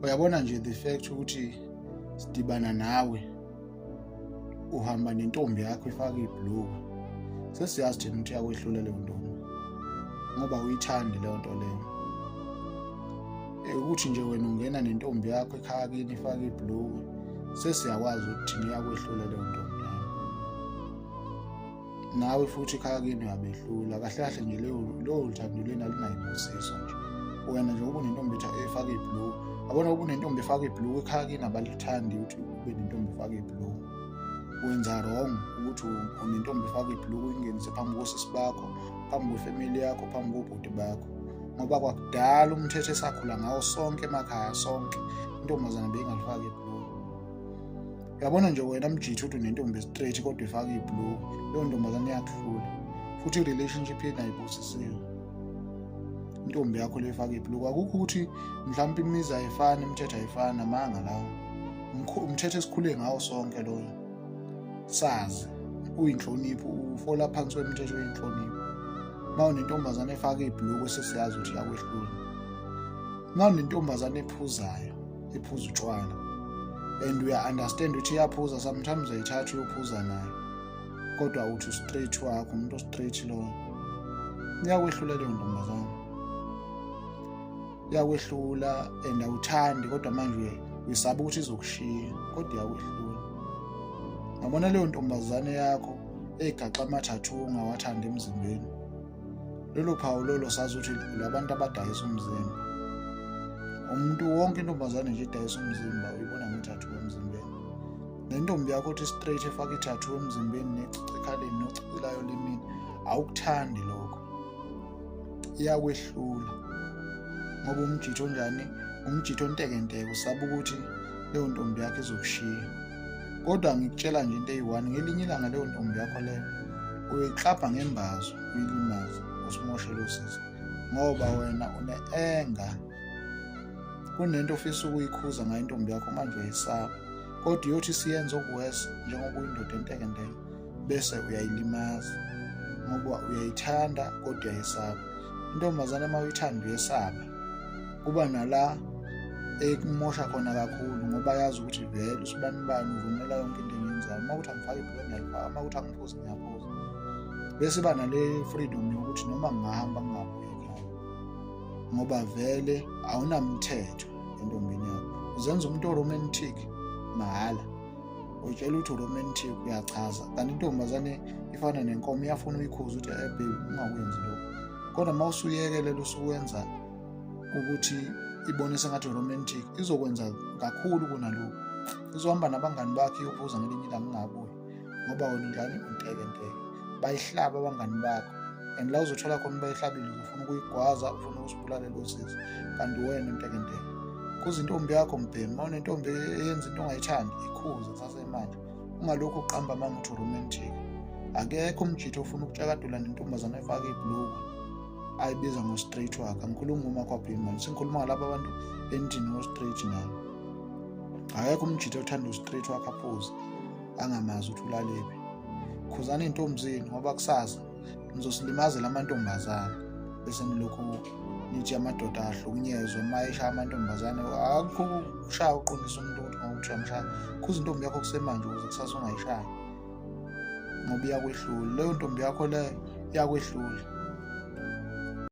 Uyabona nje the fact ukuthi sidibana nawe uhamba nentombi yakho ifaka ibhluku, sesiyazi thina ukuthi yakwehlula leyo ntombi ngoba uyithandi leyo nto leyo. Ukuthi nje wena ungena nentombi yakho ekhaya kini ifaka ibhluku, sesiyakwazi ukuthi thina yakwehlula leyo ntombi leyo. Nawe futhi ekhaya kini uyabehlula kahle kahle nje leyo luthando lena lunayibusiso nje. Wena nje ube nentombi efaka ibhluku, yabona ube nentombi efaka ibhluku ekhaya kini abalithandi ukuthi ube nentombi efaka ibhluku. Wenza wrong ukuthi unentombi efaka ibhluku ingenise phambi kosisi bakho, phambi kwefamily yakho, phambi kobhuti bakho, ngoba kwakudala umthetho esakhula ngawo sonke emakhaya sonke intombazana beyingalifaki ibhluku. Uyabona nje wena Mjithu uthi unentombi straight kodwa ifaka ibhluku, leyo ntombazana iyakuhlula futhi i-relationship yenu ayibusisiwe. Intombi yakho le ifaka ibhluku, akukho ukuthi mhlawumbe imizi ayifani, imithetho ayifani, amanga lawo. Umthetho esikhule ngawo sonke loyo sazi uyinhlonipho, ufola phansi kwemithetho yinhlonipho. Mawunentombazana efaka ibhluku sesiyazi ukuthi yakwehlula. Mawunentombazana ephuzayo, ephuza utshwala and uya-understand ukuthi iyaphuza, sometimes uyayithatha uyophuza nayo, kodwa uthi straight wakho, umuntu o-straight loyo, iyakwehlula leyo ntombazana, iyakwehlula and awuthandi, kodwa manje uyisaba ukuthi izokushiya, kodwa iyakwehlula. Ngabona leyo ntombazane yakho egaxa ama-tattoo ungawathandi emzimbeni, lolo phawu lolo sazi ukuthi labantu abadayisa umzimba. Umuntu wonke intombazane nje idayisa umzimba uyibona nge-tattoo emzimbeni. Nentombi yakho uthi straight efaka i-tattoo emzimbeni necici ekhaleni nocicilayo lemini, awukuthandi lokho, iyakwehlula. Ngoba umjitho onjani, umjitho ontekenteke, usaba ukuthi leyo ntombi yakho izokushiya. Kodwa ngikutshela nje into eyi-one, ngelinye ilanga leyo ntombi yakho leyo uyiklabha ngembazo, uyilimaze, usimoshele usisi, ngoba wena une-anger, kunento ofisa ukuyikhuza ngayo intombi yakho, manje uyayisaba, kodwa iyothi siyenze okuwesi njengoba uyindoda entekenteke bese uyayilimaza ngoba uyayithanda kodwa uyayisaba. Intombazane uma uyithanda uyesaba, kuba nala ekumosha khona kakhulu ngoba yazi ukuthi vele usibani bani uvumela yonke into engenzayo. Uma uthi angifake ibhluku ngiyalifaka, uma uthi angiphuze ngiyaphuza, bese iba nale freedom yokuthi noma ngingahamba ngingabuyi ekhaya ngoba vele awunamthetho entombini yakho. Uzenza umuntu o-romantic mahhala, utshela ukuthi u-romantic, uyachaza, kanti intombazane ifana nenkomo iyafuna uyikhuza ukuthi babe ungakwenzi lokho, kodwa uma usuyekelela usuwenza ukuthi ibone sengathi romantic, izokwenza kakhulu kunalokho. Izohamba nabangani bakhe iyophuza ngelinye ilanga ungabuyi ngoba wena njani untekenteke, bayihlaba abangani bakho, and la uzothola khona bayihlabile uzofuna ukuyigwaza, ufuna ukusibulala lo sisi, kanti wena untekenteke. Kuze intombi yakho mbhemu, uma unentombi eyenza into ongayithandi ikhuze kusasemanje, ungalokhu uqamba amanga uthi romantic. Akekho umjitho ofuna ukutshakadula nentombazana efaka ibhluku ayibiza ngo-straight wakhe. Angikhulumi ngomakhwabhimani, sengikhuluma ngalabo abantu endini ngo-straight nabo. Akekho umjitho othanda u-straight wakhe aphuze angamazi ukuthi ulalephi. Khuzani iy'ntombi zenu ngoba kusasa nizosilimazela amantombazane bese nilokhu nithi amadoda ahlukunyezwe uma eshaya amantombazane. Akukho ukushaya uqondisa umuntu ukuthi ngokuthi uyamshaya, khuza intombi yakho kusemanje ukuze kusasa ungayishayi ngoba iyakwehlula. Leyo ntombi yakho leyo iyakwehlula.